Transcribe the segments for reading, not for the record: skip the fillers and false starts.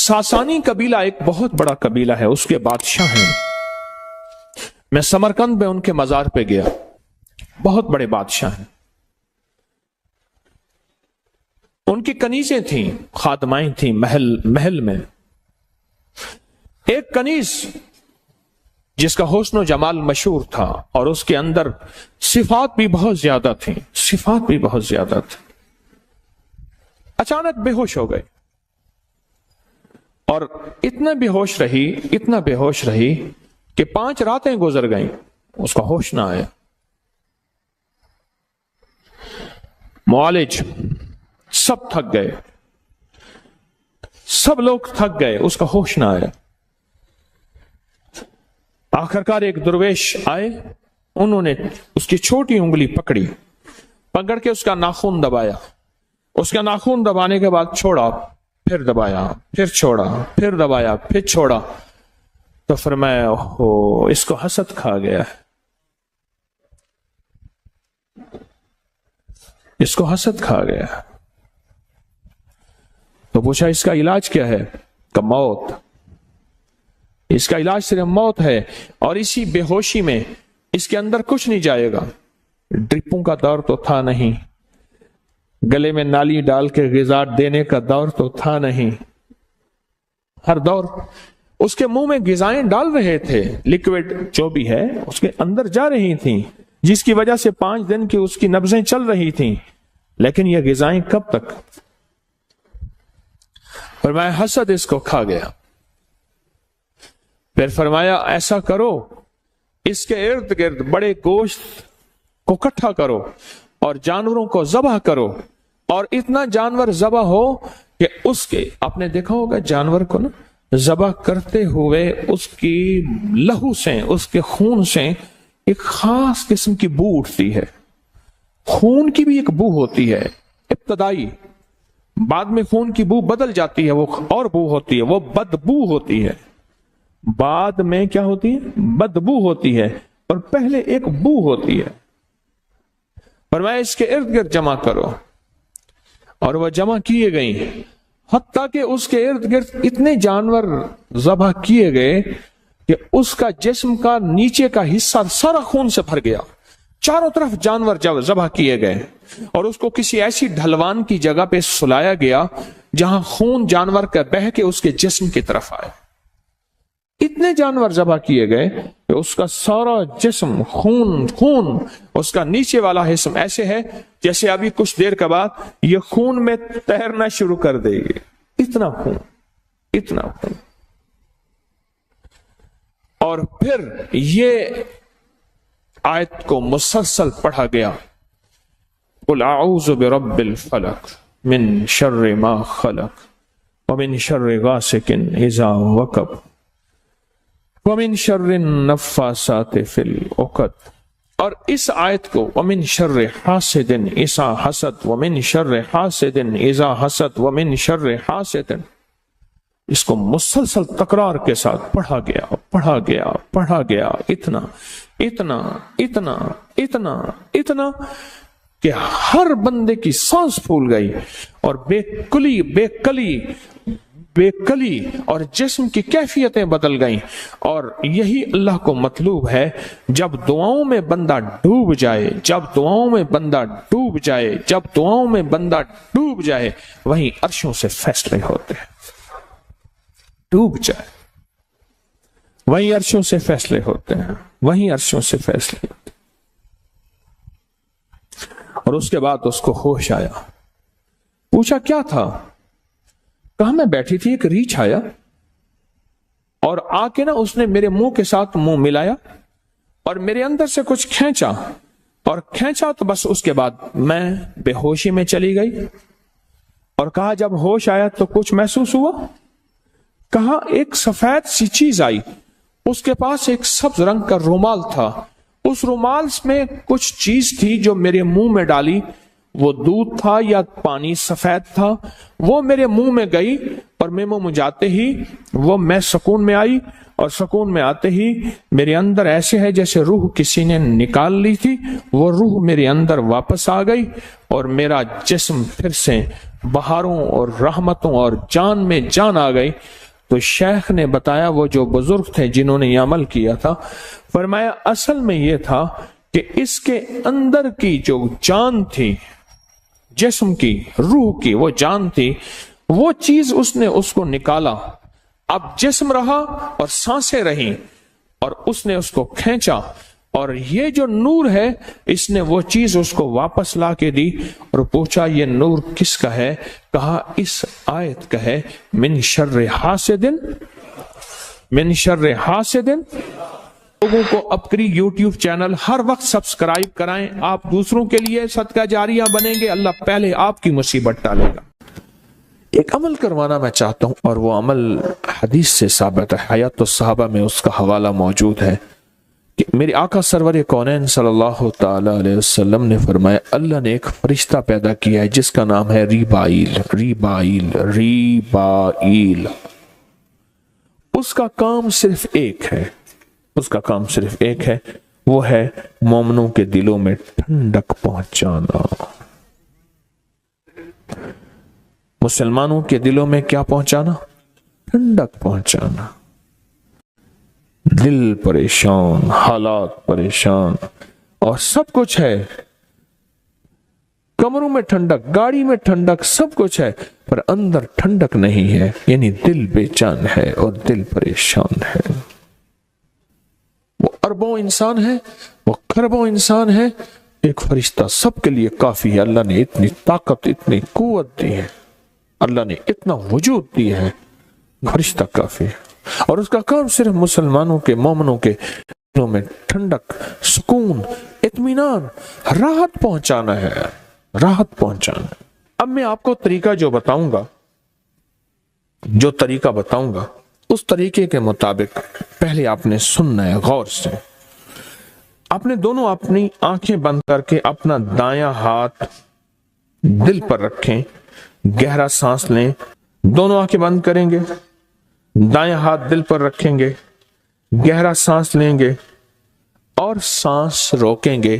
ساسانی قبیلہ ایک بہت بڑا قبیلہ ہے، اس کے بادشاہ ہیں. میں سمرقند میں ان کے مزار پہ گیا، بہت بڑے بادشاہ ہیں. ان کی کنیزیں تھیں، خادمائیں تھیں محل میں. ایک کنیز جس کا حسن و جمال مشہور تھا اور اس کے اندر صفات بھی بہت زیادہ تھیں، صفات بھی بہت زیادہ تھیں، اچانک بے ہوش ہو گئے. اور اتنا بے ہوش رہی کہ 5 راتیں گزر گئیں، اس کا ہوش نہ آیا. معالج سب تھک گئے، سب لوگ تھک گئے، اس کا ہوش نہ آیا. آخرکار ایک درویش آئے، انہوں نے اس کی چھوٹی انگلی پکڑ کے اس کا ناخن دبایا. اس کا ناخن دبانے کے بعد چھوڑا، پھر دبایا، پھر چھوڑا، پھر دبایا، پھر چھوڑا. تو فرمایا اوہ اس کو حسد کھا گیا ہے، اس کو حسد کھا گیا. تو پوچھا اس کا علاج کیا ہے؟ کہ موت. اس کا علاج صرف موت ہے، اور اسی بے ہوشی میں اس کے اندر کچھ نہیں جائے گا. ڈرپوں کا دور تو تھا نہیں، گلے میں نالی ڈال کے غذا دینے کا دور تو تھا نہیں. ہر دور اس کے منہ میں غذائیں ڈال رہے تھے، لیکوڈ جو بھی ہے اس کے اندر جا رہی تھیں، جس کی وجہ سے 5 دن کی اس کی نبضیں چل رہی تھیں. لیکن یہ غذائیں کب تک؟ فرمایا حسد اس کو کھا گیا. پھر فرمایا ایسا کرو، اس کے ارد گرد بڑے گوشت کو اکٹھا کرو اور جانوروں کو ذبح کرو، اور اتنا جانور ذبح ہو کہ اس کے، آپ نے دیکھا ہوگا جانور کو نا ذبح کرتے ہوئے اس کی لہو سے، اس کے خون سے ایک خاص قسم کی بو اٹھتی ہے. خون کی بھی ایک بو ہوتی ہے ابتدائی، بعد میں خون کی بو بدل جاتی ہے، وہ اور بو ہوتی ہے، وہ بدبو ہوتی ہے. بعد میں کیا ہوتی ہے؟ بدبو ہوتی ہے، اور پہلے ایک بو ہوتی ہے. فرمایا اس کے ارد گرد جمع کرو، اور وہ جمع کیے گئیں، حتیٰ کہ اس کے ارد گرد اتنے جانور ذبح کیے گئے کہ اس کا جسم کا نیچے کا حصہ سارا خون سے بھر گیا. چاروں طرف جانور ذبح کیے گئے، اور اس کو کسی ایسی ڈھلوان کی جگہ پہ سلایا گیا جہاں خون جانور کا بہہ کے اس کے جسم کی طرف آئے. اتنے جانور ذبح کیے گئے کہ اس کا سارا جسم خون اس کا نیچے والا حصہ ایسے ہے جیسے ابھی کچھ دیر کے بعد یہ خون میں تیرنا شروع کر دے گی. اتنا خون، اتنا خون. اور پھر یہ آیت کو مسلسل پڑھا گیا، قل اعوذ برب الفلق من شر ما خلق ومن شر غاسق اذا وقب ومن شر النفاثات فی العقد. اور اس آیت کو ومن شر حاسد اذا حسد ومن شر حاسد اذا حسد ومن شر حاسد، اس کو مسلسل تکرار کے ساتھ پڑھا گیا اتنا اتنا اتنا اتنا اتنا کہ ہر بندے کی سانس پھول گئی، اور بے کلی اور جسم کی کیفیتیں بدل گئیں. اور یہی اللہ کو مطلوب ہے. جب دعاؤں میں بندہ ڈوب جائے وہیں عرشوں سے فیصلے ہوتے ہیں. وہیں عرشوں سے فیصلے ہوتے ہیں. اور اس کے بعد اس کو ہوش آیا. پوچھا کیا تھا؟ کہاں میں بیٹھی تھی، ایک ریچھ آیا اور آ کے نا اس نے میرے منہ کے ساتھ منہ ملایا اور میرے اندر سے کچھ کھینچا تو بس اس کے بعد میں بے ہوشی میں چلی گئی. اور کہا جب ہوش آیا تو کچھ محسوس ہوا؟ کہا ایک سفید سی چیز آئی، اس کے پاس ایک سبز رنگ کا رومال تھا، اس رومال میں کچھ چیز تھی جو میرے منہ میں ڈالی، وہ دودھ تھا یا پانی سفید تھا، وہ میرے منہ میں گئی اور میں منہ جاتے ہی وہ میں سکون میں آئی، اور سکون میں آتے ہی میرے اندر ایسے ہے جیسے روح کسی نے نکال لی تھی، وہ روح میرے اندر واپس آ گئی اور میرا جسم پھر سے بہاروں اور رحمتوں اور جان میں جان آ گئی۔ تو شیخ نے بتایا، وہ جو بزرگ تھے جنہوں نے یہ عمل کیا تھا، فرمایا اصل میں یہ تھا کہ اس کے اندر کی جو جان تھی، جسم کی، روح کی وہ جان تھی، وہ چیز اس نے اس کو نکالا، اب جسم رہا اور سانسیں رہیں، اور اس نے اس کو کھینچا، اور یہ جو نور ہے اس نے وہ چیز اس کو واپس لا کے دی، اور پوچھا یہ نور کس کا ہے؟ کہا اس آیت کا ہے، من شر حاسد، من شر حاسد۔ لوگوں کو اپنی یوٹیوب چینل ہر وقت سبسکرائب کرائیں، آپ دوسروں کے لیے صدقہ جاریہ بنیں گے، اللہ پہلے آپ کی مصیبت ٹالے گا۔ ایک عمل کروانا میں چاہتا ہوں، اور وہ عمل حدیث سے ثابت ہے، حیات الصحابہ میں اس کا حوالہ موجود ہے، کہ میرے آقا سرور کونین صلی اللہ تعالی علیہ وسلم نے فرمایا اللہ نے ایک فرشتہ پیدا کیا ہے جس کا نام ہے ریبائیل، ریبائیل، ریبائیل۔ اس کا کام صرف ایک ہے، اس کا کام صرف ایک ہے، وہ ہے مومنوں کے دلوں میں ٹھنڈک پہنچانا۔ مسلمانوں کے دلوں میں کیا پہنچانا؟ ٹھنڈک پہنچانا۔ دل پریشان، حالات پریشان، اور سب کچھ ہے، کمروں میں ٹھنڈک، گاڑی میں ٹھنڈک، سب کچھ ہے، پر اندر ٹھنڈک نہیں ہے، یعنی دل بے چین ہے اور دل پریشان ہے۔ وہ اربوں انسان ہے، وہ کھربوں انسان ہے، ایک فرشتہ سب کے لیے کافی ہے۔ اللہ نے اتنی طاقت، اتنی قوت دی ہے، اللہ نے اتنا وجود دیا ہے، فرشتہ کافی ہے، اور اس کا کام صرف مسلمانوں کے، مومنوں کے دلوں میں ٹھنڈک، سکون، اطمینان، راحت پہنچانا ہے، راحت پہنچانا ہے۔ اب میں آپ کو طریقہ جو بتاؤں گا، جو طریقہ بتاؤں گا، اس طریقے کے مطابق پہلے آپ نے سننا ہے غور سے۔ آپ نے دونوں اپنی آنکھیں بند کر کے اپنا دایاں ہاتھ دل پر رکھیں، گہرا سانس لیں، دونوں آنکھیں بند کریں گے، دایاں ہاتھ دل پر رکھیں گے، گہرا سانس لیں گے اور سانس روکیں گے،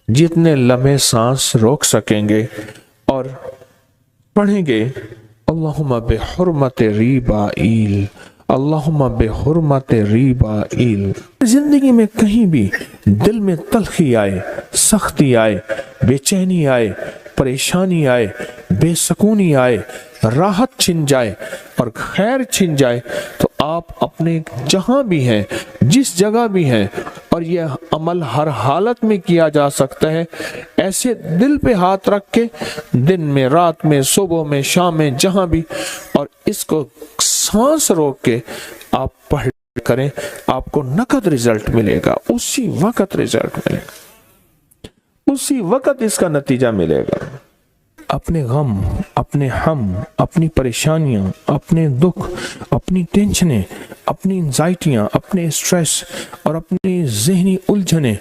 جتنے لمحے سانس روک سکیں گے، اور پڑھیں گے اللہم بحرمت ریبائیل، اللہم بحرمت ریبائیل۔ زندگی میں کہیں بھی دل میں تلخی آئے، سختی آئے، بے چینی آئے، پریشانی آئے، بے سکونی آئے، راحت چھن جائے اور خیر چھن جائے، تو آپ اپنے جہاں بھی ہیں، جس جگہ بھی ہیں، اور یہ عمل ہر حالت میں کیا جا سکتا ہے، ایسے دل پہ ہاتھ رکھ کے دن میں، رات میں، صبح میں، شام میں، جہاں بھی، اور اس کو سانس روک کے آپ پڑھ کریں، آپ کو نقد رزلٹ ملے گا، اسی وقت رزلٹ ملے گا، اسی وقت اس کا نتیجہ ملے گا۔ اپنے غم، اپنے ہم، اپنی پریشانیاں، اپنے دکھ، اپنی ٹینشنیں، اپنی انزائٹیاں، اپنے اسٹریس اور اپنی ذہنی الجھنیں،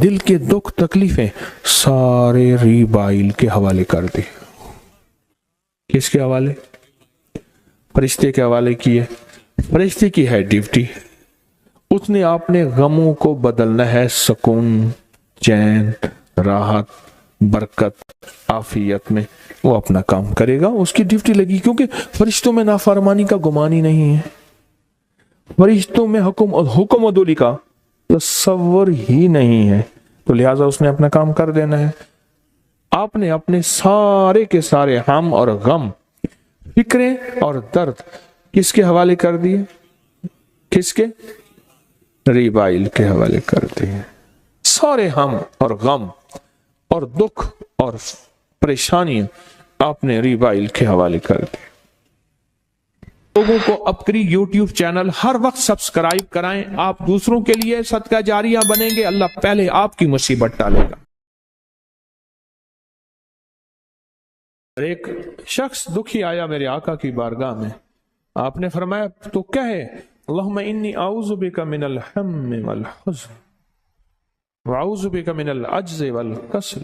دل کے دکھ تکلیفیں سارے ریبائیل کے حوالے کر دی۔ کس کے حوالے؟ فرشتے کے حوالے کیے۔ فرشتے کی ہے ڈیوٹی، اس نے آپ نے غموں کو بدلنا ہے سکون، چین، راحت، برکت، عافیت میں، وہ اپنا کام کرے گا، اس کی ڈیوٹی لگی، کیونکہ فرشتوں میں نافرمانی کا گمان ہی نہیں ہے، فرشتوں میں حکم عدولی کا تصور ہی نہیں ہے، تو لہٰذا اس نے اپنا کام کر دینا ہے۔ آپ نے اپنے سارے کے سارے ہم اور غم، فکریں اور درد کس کے حوالے کر دیے؟ کس کے؟ ریبائیل کے حوالے کر دیے۔ سارے ہم اور غم اور دکھ اور پریشانیاں آپ نے ریبائیل کے حوالے کر دی۔ لوگوں کو اپنی یوٹیوب چینل ہر وقت سبسکرائب کرائیں، آپ دوسروں کے لیے صدقہ جاریہ بنیں گے، اللہ پہلے آپ کی مصیبت ٹالے گا۔ ایک شخص دکھی آیا میرے آقا کی بارگاہ میں، آپ نے فرمایا تو کہے اللہم انی اعوذ بک من الہم والحزن، واعوذ بک من العجز والکسل،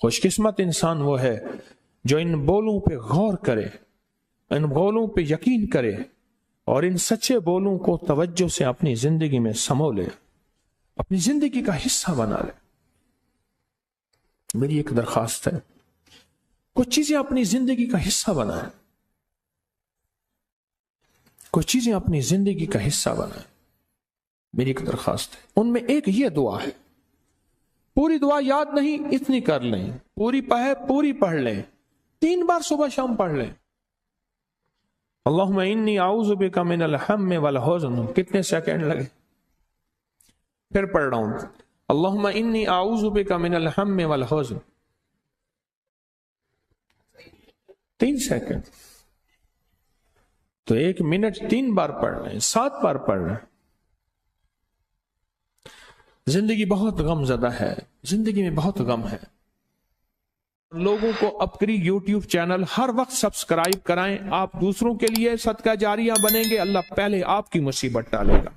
خوش قسمت انسان وہ ہے جو ان بولوں پہ غور کرے، ان بولوں پہ یقین کرے اور ان سچے بولوں کو توجہ سے اپنی زندگی میں سمو لے، اپنی زندگی کا حصہ بنا لے۔ میری ایک درخواست ہے، کچھ چیزیں اپنی زندگی کا حصہ بنائیں، کچھ چیزیں اپنی زندگی کا حصہ بنائیں۔ میری ایک درخواست ہے، ان میں ایک یہ دعا ہے، پوری دعا یاد نہیں اتنی کر لیں، پوری پڑھ لیں، 3 بار صبح شام پڑھ لیں۔ اللہم انی اعوذ بک من الہم والحزن، کتنے سیکنڈ لگے؟ پھر پڑھ رہا ہوں، اللہم انی اعوذ بک من الہم والحزن، 3 سیکنڈ، تو 1 منٹ 3 بار پڑھ رہے ہیں، 7 بار پڑھ رہے ہیں۔ زندگی بہت غم زدہ ہے، زندگی میں بہت غم ہے۔ لوگوں کو اپنی یوٹیوب چینل ہر وقت سبسکرائب کرائیں، آپ دوسروں کے لیے صدقہ جاریہ بنیں گے، اللہ پہلے آپ کی مصیبت ٹالے گا۔